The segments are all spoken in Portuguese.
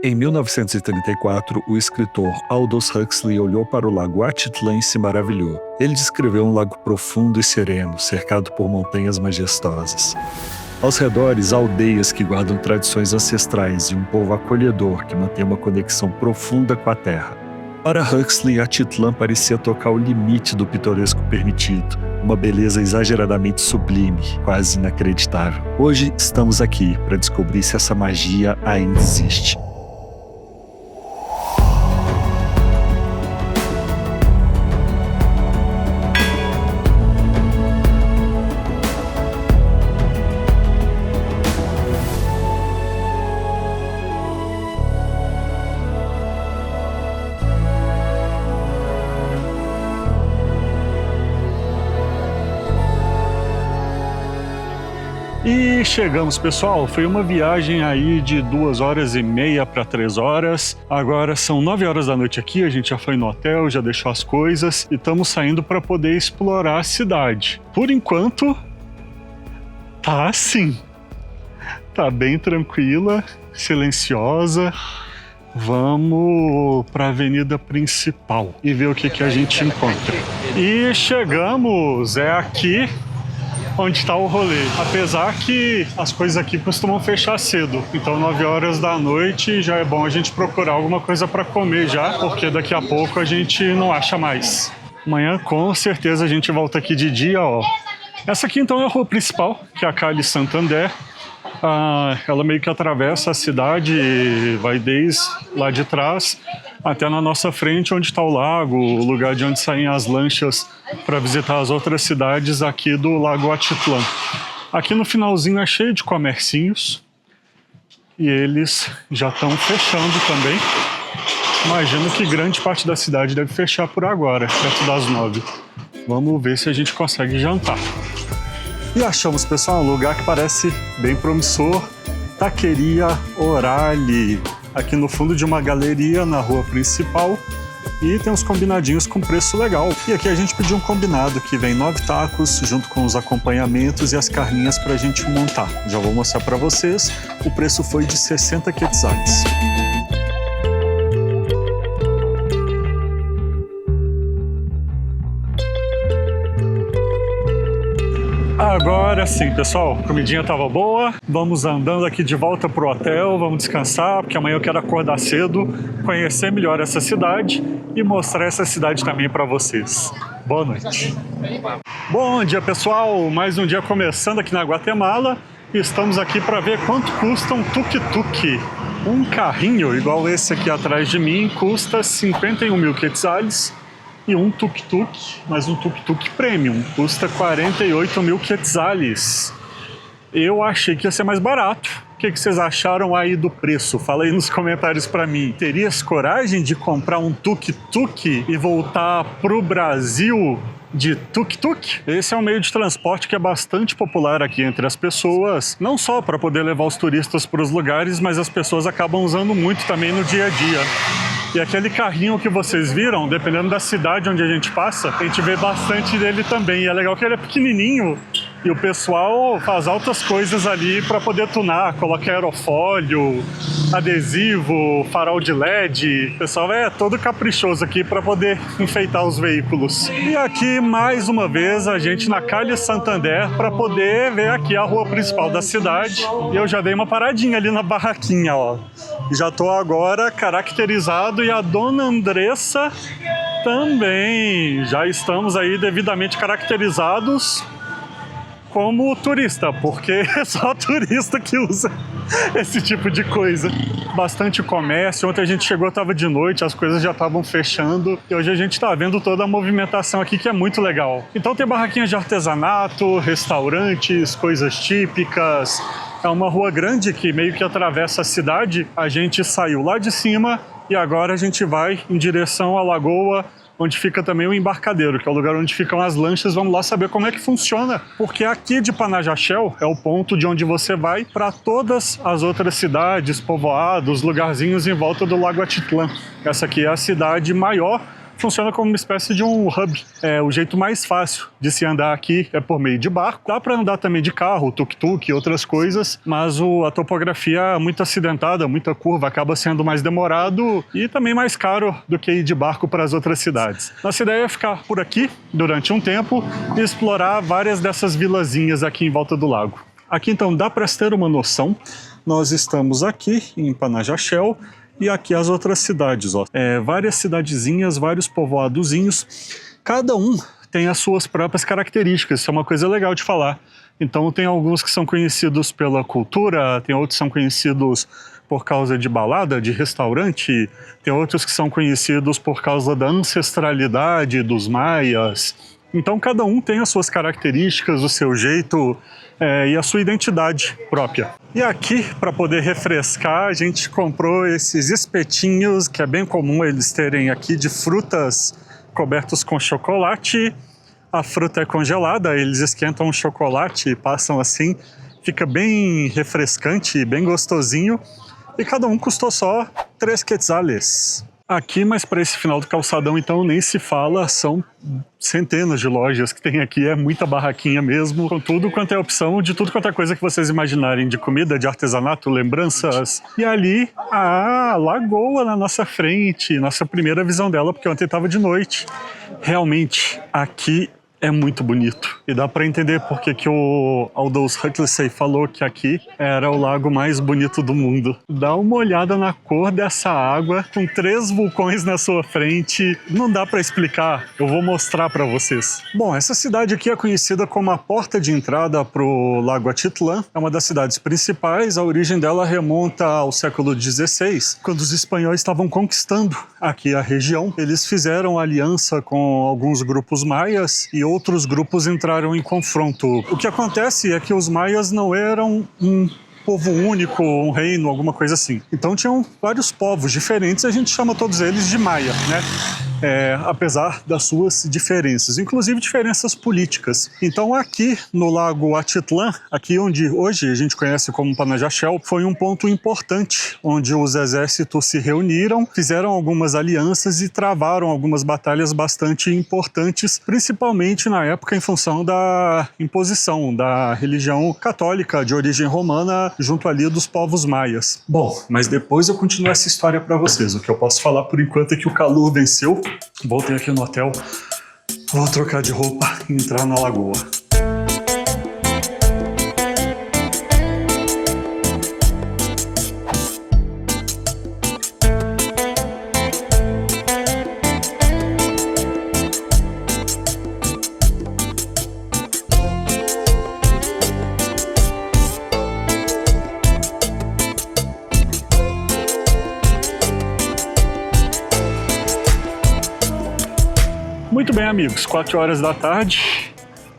Em 1934, o escritor Aldous Huxley olhou para o lago Atitlã e se maravilhou. Ele descreveu um lago profundo e sereno, cercado por montanhas majestosas. Aos redores, há aldeias que guardam tradições ancestrais e um povo acolhedor que mantém uma conexão profunda com a terra. Para Huxley, Atitlã parecia tocar o limite do pitoresco permitido, uma beleza exageradamente sublime, quase inacreditável. Hoje estamos aqui para descobrir se essa magia ainda existe. E chegamos, pessoal. Foi uma viagem aí de 2h30 para 3 horas. Agora são 9 horas da noite aqui, a gente já foi no hotel, já deixou as coisas e estamos saindo para poder explorar a cidade. Por enquanto, tá assim. Tá bem tranquila, silenciosa. Vamos para a avenida principal e ver o que a gente encontra. E chegamos, é aqui onde está o rolê. Apesar que as coisas aqui costumam fechar cedo, então 9 horas da noite já é bom a gente procurar alguma coisa para comer já, porque daqui a pouco a gente não acha mais. Amanhã com certeza a gente volta aqui de dia, ó. Essa aqui então é a rua principal, que é a Calle Santander. Ela meio que atravessa a cidade e vai desde lá de trás até na nossa frente, onde está o lago, o lugar de onde saem as lanchas para visitar as outras cidades aqui do Lago Atitlã. Aqui no finalzinho é cheio de comercinhos e eles já estão fechando também. Imagino que grande parte da cidade deve fechar por agora, perto das 9. Vamos ver se a gente consegue jantar. E achamos, pessoal, um lugar que parece bem promissor. Taqueria Orali, aqui no fundo de uma galeria na rua principal. E tem uns combinadinhos com preço legal. E aqui a gente pediu um combinado que vem 9 tacos, junto com os acompanhamentos e as carninhas pra gente montar. Já vou mostrar pra vocês. O preço foi de 60 quetzais. Agora sim, pessoal, a comidinha tava boa, vamos andando aqui de volta pro hotel, vamos descansar, porque amanhã eu quero acordar cedo, conhecer melhor essa cidade e mostrar essa cidade também para vocês. Boa noite. Bom dia, pessoal, mais um dia começando aqui na Guatemala e estamos aqui para ver quanto custa um tuk-tuk. Um carrinho igual esse aqui atrás de mim custa 51 mil quetzales. E um tuk-tuk, mas um tuk-tuk premium, custa 48 mil quetzales. Eu achei que ia ser mais barato. O que vocês acharam aí do preço? Fala aí nos comentários pra mim. Terias coragem de comprar um tuk-tuk e voltar pro Brasil de tuk-tuk? Esse é um meio de transporte que é bastante popular aqui entre as pessoas, não só para poder levar os turistas para os lugares, mas as pessoas acabam usando muito também no dia a dia. E aquele carrinho que vocês viram, dependendo da cidade onde a gente passa, a gente vê bastante dele também. E é legal que ele é pequenininho e o pessoal faz altas coisas ali para poder tunar, coloca aerofólio, adesivo, farol de LED. O pessoal é todo caprichoso aqui para poder enfeitar os veículos. E aqui, mais uma vez, a gente na Calle Santander para poder ver aqui a rua principal da cidade. E eu já dei uma paradinha ali na barraquinha, ó. Já tô agora caracterizado e a dona Andressa também. Já estamos aí devidamente caracterizados como turista, porque é só turista que usa esse tipo de coisa. Bastante comércio. Ontem a gente chegou, estava de noite, as coisas já estavam fechando e hoje a gente está vendo toda a movimentação aqui, que é muito legal. Então tem barraquinhas de artesanato, restaurantes, coisas típicas. É uma rua grande que meio que atravessa a cidade. A gente saiu lá de cima e agora a gente vai em direção à lagoa, onde fica também o embarcadeiro, que é o lugar onde ficam as lanchas. Vamos lá saber como é que funciona, porque aqui de Panajachel é o ponto de onde você vai para todas as outras cidades, povoados, lugarzinhos em volta do Lago Atitlã. Essa aqui é a cidade maior funciona como uma espécie de um hub. O jeito mais fácil de se andar aqui é por meio de barco. Dá para andar também de carro, tuk-tuk e outras coisas, mas a topografia é muito acidentada, muita curva, acaba sendo mais demorado e também mais caro do que ir de barco para as outras cidades. Nossa ideia é ficar por aqui durante um tempo e explorar várias dessas vilazinhas aqui em volta do lago. Aqui então dá para ter uma noção, nós estamos aqui em Panajachel, e aqui as outras cidades, ó. Várias cidadezinhas, vários povoadozinhos, cada um tem as suas próprias características, isso é uma coisa legal de falar. Então tem alguns que são conhecidos pela cultura, tem outros que são conhecidos por causa de balada, de restaurante, tem outros que são conhecidos por causa da ancestralidade dos maias. Então cada um tem as suas características, o seu jeito e a sua identidade própria. E aqui, para poder refrescar, a gente comprou esses espetinhos, que é bem comum eles terem aqui, de frutas cobertos com chocolate. A fruta é congelada, eles esquentam o chocolate e passam assim, fica bem refrescante, bem gostosinho. E cada um custou só 3 quetzales. Aqui, mas para esse final do calçadão, então, nem se fala, são centenas de lojas que tem aqui, é muita barraquinha mesmo, com tudo quanto é opção, de tudo quanto é coisa que vocês imaginarem, de comida, de artesanato, lembranças. E ali, a lagoa na nossa frente, nossa primeira visão dela, porque ontem estava de noite. Realmente, aqui é muito bonito. E dá para entender porque que o Aldous Huxley falou que aqui era o lago mais bonito do mundo. Dá uma olhada na cor dessa água, com 3 vulcões na sua frente. Não dá para explicar, eu vou mostrar para vocês. Bom, essa cidade aqui é conhecida como a porta de entrada para o Lago Atitlán. É uma das cidades principais, a origem dela remonta ao século XVI, quando os espanhóis estavam conquistando aqui a região. Eles fizeram aliança com alguns grupos maias e outros grupos entraram em confronto. O que acontece é que os maias não eram um povo único, um reino, alguma coisa assim. Então tinham vários povos diferentes, a gente chama todos eles de maia, né? Apesar das suas diferenças, inclusive diferenças políticas. Então aqui no Lago Atitlán, aqui onde hoje a gente conhece como Panajachel, foi um ponto importante, onde os exércitos se reuniram, fizeram algumas alianças e travaram algumas batalhas bastante importantes, principalmente na época em função da imposição da religião católica de origem romana junto ali dos povos maias. Bom, mas depois eu continuo essa história para vocês. O que eu posso falar por enquanto é que o calor venceu. Voltei aqui no hotel, vou trocar de roupa e entrar na lagoa. Muito bem, amigos, 4 horas da tarde,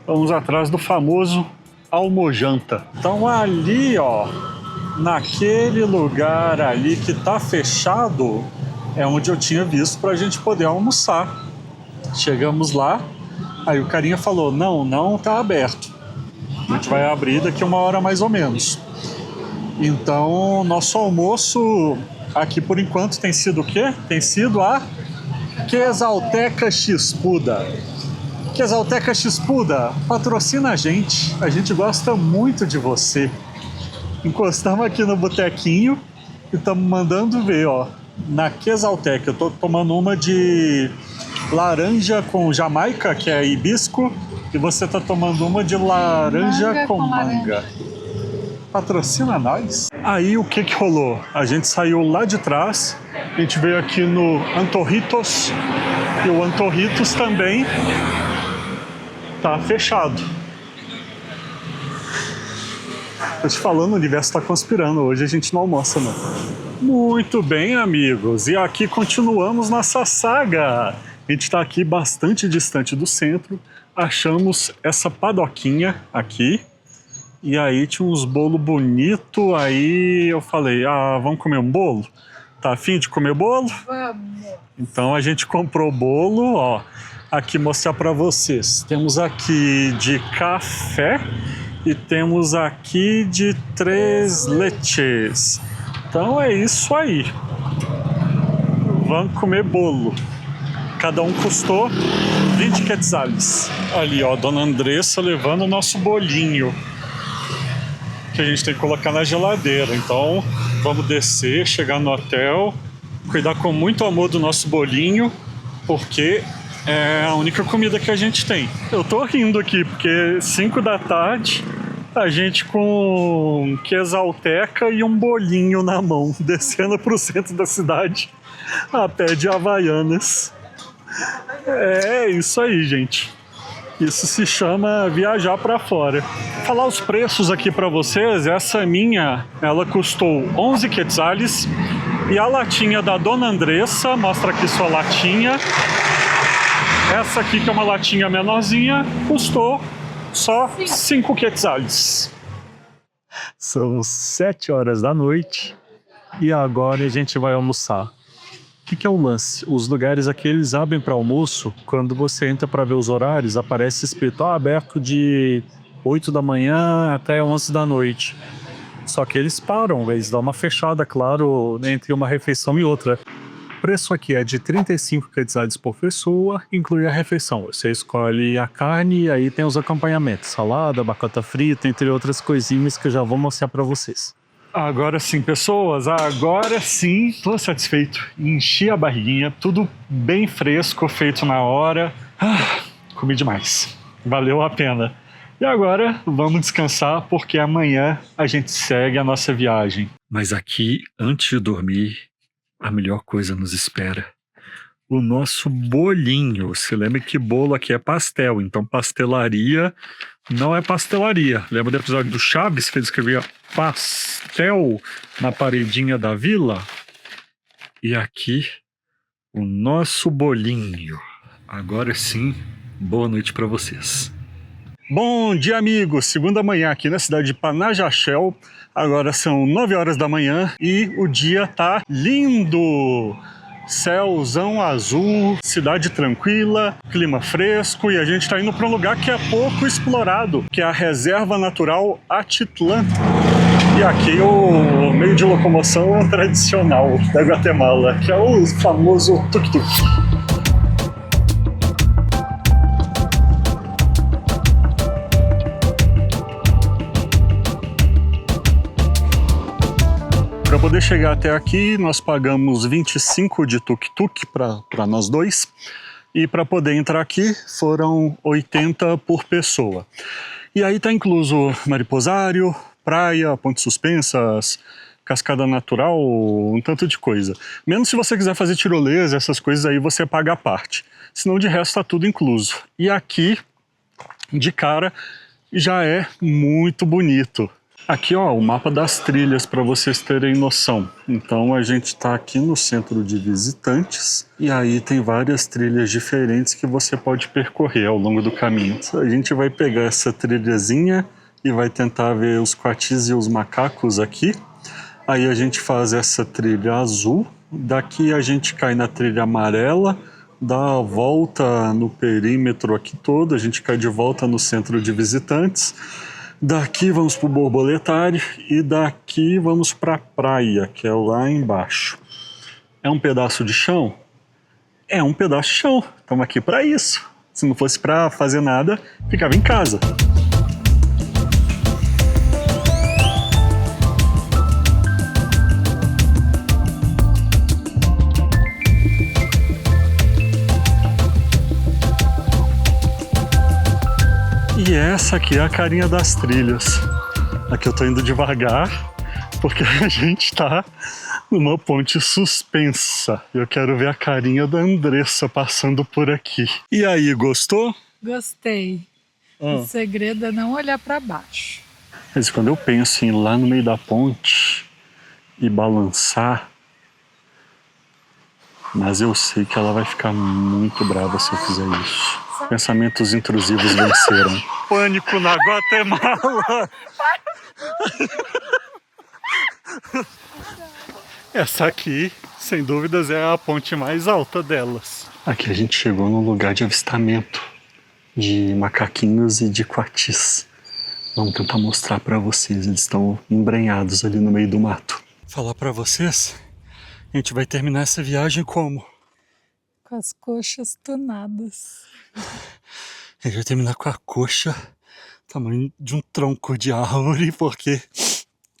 vamos atrás do famoso almojanta. Então ali, ó, naquele lugar ali que tá fechado, é onde eu tinha visto pra gente poder almoçar. Chegamos lá, aí o carinha falou, não tá aberto. A gente vai abrir daqui 1 hora mais ou menos. Então, nosso almoço aqui por enquanto tem sido o quê? Tem sido a Quesalteca Xpuda. Quesalteca Xpuda, patrocina a gente gosta muito de você. Encostamos aqui no botequinho e estamos mandando ver, ó, na Quesalteca. Eu tô tomando uma de laranja com jamaica, que é hibisco, e você tá tomando uma de laranja com manga. Patrocina nós. Aí o que rolou? A gente saiu lá de trás, a gente veio aqui no Antorritos, e o Antorritos também tá fechado. Tô te falando, o universo tá conspirando, hoje a gente não almoça não. Muito bem, amigos, e aqui continuamos nossa saga. A gente tá aqui bastante distante do centro, achamos essa padoquinha aqui, e aí tinha uns bolos bonitos, aí eu falei, vamos comer um bolo? Tá afim de comer bolo? Vamos. Então a gente comprou bolo, ó. Aqui mostrar para vocês. Temos aqui de café e temos aqui de 3 leches. Então é isso aí. Vamos comer bolo. Cada um custou 20 quetzales. Ali, ó, Dona Andressa levando o nosso bolinho, que a gente tem que colocar na geladeira. Então, vamos descer, chegar no hotel, cuidar com muito amor do nosso bolinho, porque é a única comida que a gente tem. Eu tô rindo aqui, porque 5 da tarde, a gente com quesalteca e um bolinho na mão, descendo pro centro da cidade, a pé de Havaianas. É isso aí, gente. Isso se chama viajar para fora. Falar os preços aqui para vocês. Essa minha, ela custou 11 quetzales. E a latinha da Dona Andressa, mostra aqui sua latinha. Essa aqui, que é uma latinha menorzinha, custou só 5 quetzales. São 7 horas da noite e agora a gente vai almoçar. O que é o lance? Os lugares aqui eles abrem para almoço. Quando você entra para ver os horários, aparece escrito aberto de 8 da manhã até 11 da noite. Só que eles param, eles dão uma fechada, claro, entre uma refeição e outra. O preço aqui é de 35 quetzales por pessoa, inclui a refeição. Você escolhe a carne e aí tem os acompanhamentos, salada, batata frita, entre outras coisinhas que eu já vou mostrar para vocês. Agora sim, pessoas, agora sim, tô satisfeito. Enchi a barriguinha, tudo bem fresco, feito na hora. Comi demais, valeu a pena. E agora vamos descansar, porque amanhã a gente segue a nossa viagem. Mas aqui, antes de dormir, a melhor coisa nos espera. O nosso bolinho. Se lembra que bolo aqui é pastel, então pastelaria não é pastelaria. Lembra do episódio do Chaves, que ele escrevia pastel na paredinha da vila? E aqui, o nosso bolinho. Agora sim, boa noite para vocês. Bom dia, amigos! Segunda manhã aqui na cidade de Panajachel. Agora são 9 horas da manhã e o dia tá lindo! Céuzão azul, cidade tranquila, clima fresco, e a gente tá indo para um lugar que é pouco explorado, que é a Reserva Natural Atitlán. E aqui o meio de locomoção tradicional da Guatemala, que é o famoso tuk-tuk. Para poder chegar até aqui, nós pagamos 25 de tuk-tuk para nós dois. E para poder entrar aqui, foram 80 por pessoa. E aí tá incluso mariposário, praia, pontes suspensas, cascada natural, um tanto de coisa. Menos se você quiser fazer tirolesa, essas coisas aí você paga a parte. Senão de resto tá tudo incluso. E aqui, de cara, já é muito bonito. Aqui, ó, o mapa das trilhas para vocês terem noção. Então a gente está aqui no centro de visitantes e aí tem várias trilhas diferentes que você pode percorrer ao longo do caminho. A gente vai pegar essa trilhazinha e vai tentar ver os coatis e os macacos aqui. Aí a gente faz essa trilha azul. Daqui a gente cai na trilha amarela, dá a volta no perímetro aqui todo, a gente cai de volta no centro de visitantes. Daqui vamos para o borboletário e daqui vamos para a praia, que é lá embaixo. É um pedaço de chão? É um pedaço de chão. Estamos aqui para isso. Se não fosse para fazer nada, ficava em casa. E essa aqui é a carinha das trilhas. Aqui eu tô indo devagar, porque a gente tá numa ponte suspensa. Eu quero ver a carinha da Andressa passando por aqui. E aí, gostou? Gostei. O segredo é não olhar para baixo. Mas quando eu penso em ir lá no meio da ponte e balançar, mas eu sei que ela vai ficar muito brava se eu fizer isso. Pensamentos intrusivos venceram. Pânico na Guatemala! Essa aqui, sem dúvidas, é a ponte mais alta delas. Aqui a gente chegou num lugar de avistamento de macaquinhos e de coatis. Vamos tentar mostrar para vocês. Eles estão embrenhados ali no meio do mato. Falar para vocês, a gente vai terminar essa viagem como? com as coxas tunadas. Eu já terminar com a coxa tamanho de um tronco de árvore, porque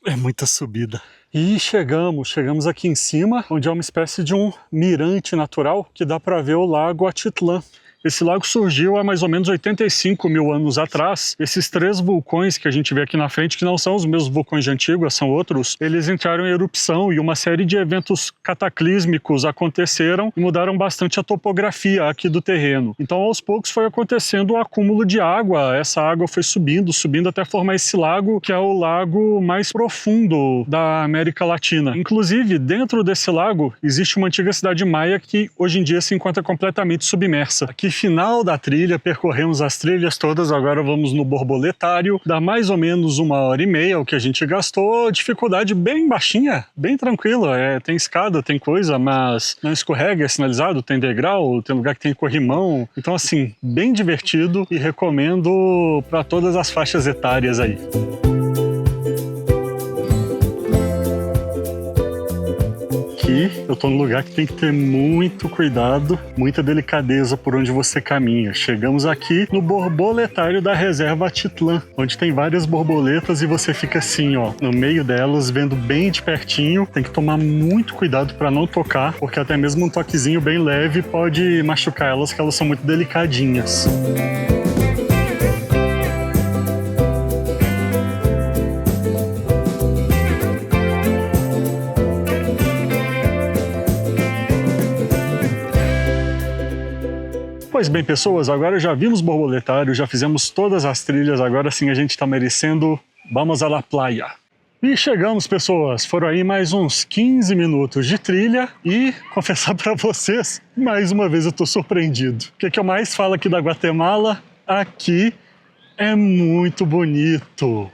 é muita subida. E chegamos aqui em cima, onde é uma espécie de um mirante natural que dá para ver o lago Atitlán. Esse lago surgiu há mais ou menos 85 mil anos atrás. Esses 3 vulcões que a gente vê aqui na frente, que não são os mesmos vulcões de Antígua, são outros, eles entraram em erupção e uma série de eventos cataclísmicos aconteceram e mudaram bastante a topografia aqui do terreno. Então, aos poucos foi acontecendo o acúmulo de água. Essa água foi subindo até formar esse lago, que é o lago mais profundo da América Latina. Inclusive, dentro desse lago, existe uma antiga cidade maia que hoje em dia se encontra completamente submersa. Aqui, final da trilha, percorremos as trilhas todas, agora vamos no borboletário, dá mais ou menos 1h30 o que a gente gastou, dificuldade bem baixinha, bem tranquila, tem escada, tem coisa, mas não escorrega, é sinalizado, tem degrau, tem lugar que tem corrimão, então assim, bem divertido e recomendo para todas as faixas etárias aí. Aqui eu tô num lugar que tem que ter muito cuidado, muita delicadeza por onde você caminha. Chegamos aqui no borboletário da reserva Atitlán, onde tem várias borboletas e você fica assim, ó, no meio delas, vendo bem de pertinho. Tem que tomar muito cuidado para não tocar, porque até mesmo um toquezinho bem leve pode machucar elas, que elas são muito delicadinhas. Pois bem, pessoas, agora já vimos borboletário, já fizemos todas as trilhas, agora sim a gente está merecendo vamos à la playa. E chegamos, pessoas, foram aí mais uns 15 minutos de trilha e, confessar para vocês, mais uma vez eu tô surpreendido. O que eu mais falo aqui da Guatemala? Aqui é muito bonito.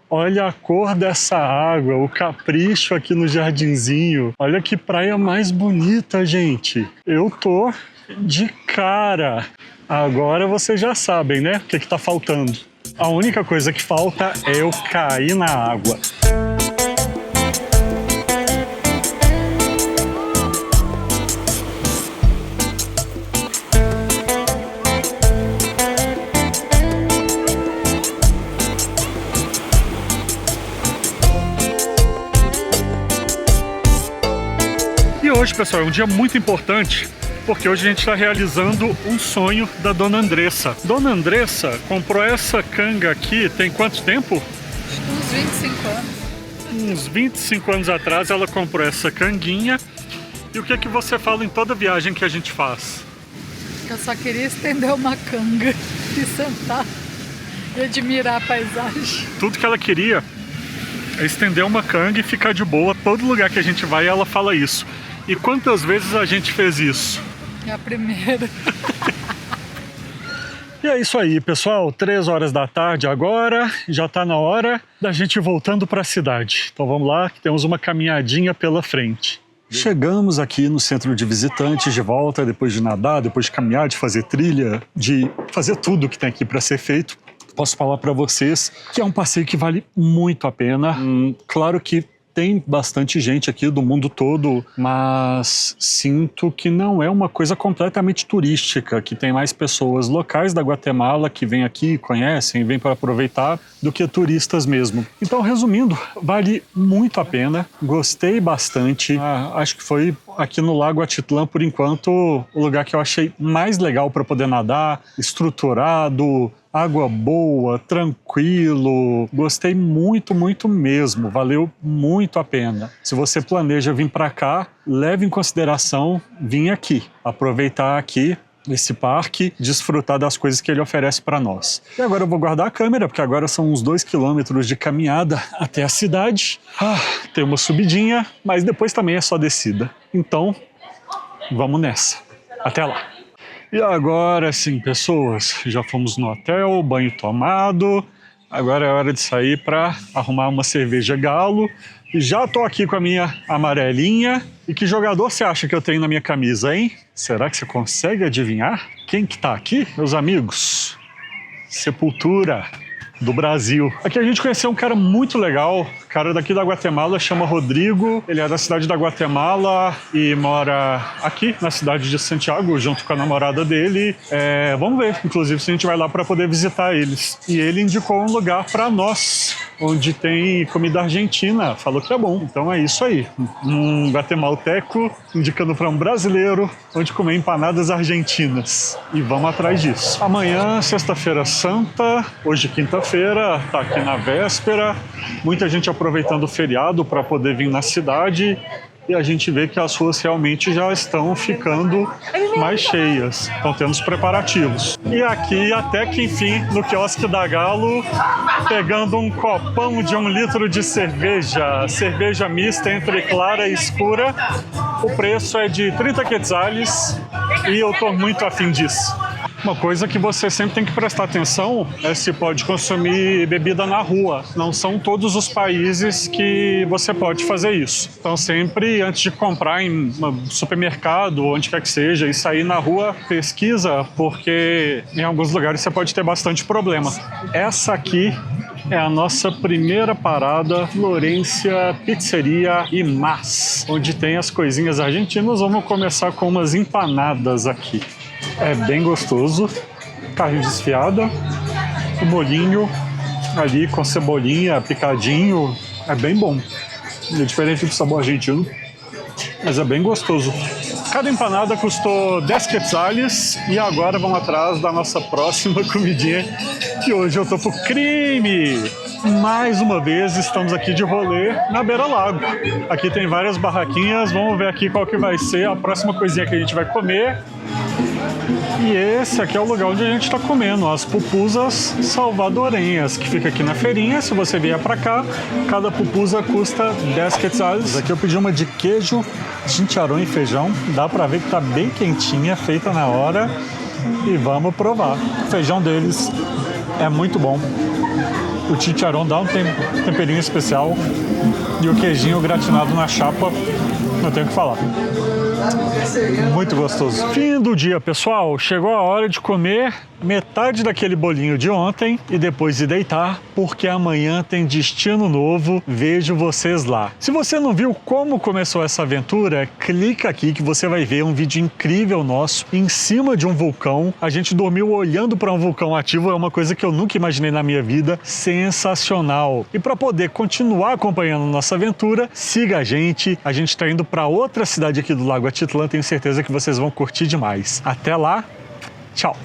Olha a cor dessa água, o capricho aqui no jardinzinho. Olha que praia mais bonita, gente. Eu tô de cara. Agora vocês já sabem, né? O que tá faltando. A única coisa que falta é eu cair na água. E hoje, pessoal, é um dia muito importante, porque hoje a gente está realizando um sonho da Dona Andressa. Dona Andressa comprou essa canga aqui tem quanto tempo? Uns 25 anos. Uns 25 anos atrás ela comprou essa canguinha. E o que é que você fala em toda viagem que a gente faz? Eu só queria estender uma canga e sentar e admirar a paisagem. Tudo que ela queria é estender uma canga e ficar de boa. Todo lugar que a gente vai ela fala isso. E quantas vezes a gente fez isso? É a primeira. E é isso aí, pessoal. 3 horas da tarde agora. Já tá na hora da gente ir voltando para a cidade. Então vamos lá, que temos uma caminhadinha pela frente. Chegamos aqui no centro de visitantes de volta, depois de nadar, depois de caminhar, de fazer trilha, de fazer tudo que tem aqui para ser feito. Posso falar para vocês que é um passeio que vale muito a pena. Claro que tem bastante gente aqui do mundo todo, mas sinto que não é uma coisa completamente turística, que tem mais pessoas locais da Guatemala que vêm aqui, conhecem, vêm para aproveitar, do que turistas mesmo. Então, resumindo, vale muito a pena, gostei bastante. Acho que foi aqui no Lago Atitlán, por enquanto, o lugar que eu achei mais legal para poder nadar, estruturado, água boa, tranquilo, gostei muito, muito mesmo, valeu muito a pena. Se você planeja vir para cá, leve em consideração vir aqui, aproveitar aqui esse parque, desfrutar das coisas que ele oferece para nós. E agora eu vou guardar a câmera, porque agora são uns 2 quilômetros de caminhada até a cidade. Tem uma subidinha, mas depois também é só descida. Então, vamos nessa. Até lá! E agora sim, pessoas, já fomos no hotel, banho tomado, agora é hora de sair para arrumar uma cerveja Galo. E já tô aqui com a minha amarelinha. E que jogador você acha que eu tenho na minha camisa, hein? Será que você consegue adivinhar quem que tá aqui, meus amigos? Sepultura. do Brasil. Aqui a gente conheceu um cara muito legal, cara daqui da Guatemala, chama Rodrigo. Ele é da cidade da Guatemala e mora aqui na cidade de Santiago, junto com a namorada dele. Vamos ver, inclusive, se a gente vai lá para poder visitar eles. E ele indicou um lugar para nós, onde tem comida argentina. Falou que é bom. Então é isso aí. Um guatemalteco indicando para um brasileiro onde comer empanadas argentinas. E vamos atrás disso. Amanhã, sexta-feira santa, hoje quinta-feira, tá aqui na véspera. Muita gente aproveitando o feriado para poder vir na cidade. E a gente vê que as ruas realmente já estão ficando mais cheias. Então temos preparativos. E aqui, até que enfim, no quiosque da Galo, pegando um copão de 1 litro de cerveja. Cerveja mista entre clara e escura. O preço é de 30 quetzales e eu tô muito afim disso. Uma coisa que você sempre tem que prestar atenção é se pode consumir bebida na rua. Não são todos os países que você pode fazer isso. Então sempre, antes de comprar em um supermercado, onde quer que seja, e sair na rua, pesquisa, porque em alguns lugares você pode ter bastante problema. Essa aqui é a nossa primeira parada, Florência Pizzeria e Mas, onde tem as coisinhas argentinas. Vamos começar com umas empanadas aqui. É bem gostoso, carne desfiada, o molhinho ali com cebolinha, picadinho, é bem bom. É diferente do sabor argentino, mas é bem gostoso. Cada empanada custou 10 quetzales e agora vamos atrás da nossa próxima comidinha, que hoje eu tô pro crime. Mais uma vez estamos aqui de rolê na beira-lago. Aqui tem várias barraquinhas, vamos ver aqui qual que vai ser a próxima coisinha que a gente vai comer. E esse aqui é o lugar onde a gente está comendo, as pupusas salvadorenhas, que fica aqui na feirinha. Se você vier para cá, cada pupusa custa 10 quetzales. Aqui eu pedi uma de queijo, chicharrón e feijão. Dá para ver que tá bem quentinha, feita na hora. E vamos provar. O feijão deles é muito bom. O chicharrón dá um temperinho especial. E o queijinho gratinado na chapa, não tenho o que falar. Muito gostoso. Fim do dia, pessoal. Chegou a hora de comer metade daquele bolinho de ontem e depois de deitar, porque amanhã tem destino novo. Vejo vocês lá. Se você não viu como começou essa aventura, clica aqui que você vai ver um vídeo incrível nosso em cima de um vulcão. A gente dormiu olhando para um vulcão ativo, é uma coisa que eu nunca imaginei na minha vida. Sensacional. E para poder continuar acompanhando nossa aventura, siga a gente. A gente está indo para outra cidade aqui do Lago Atitlán. Tenho certeza que vocês vão curtir demais. Até lá. Tchau.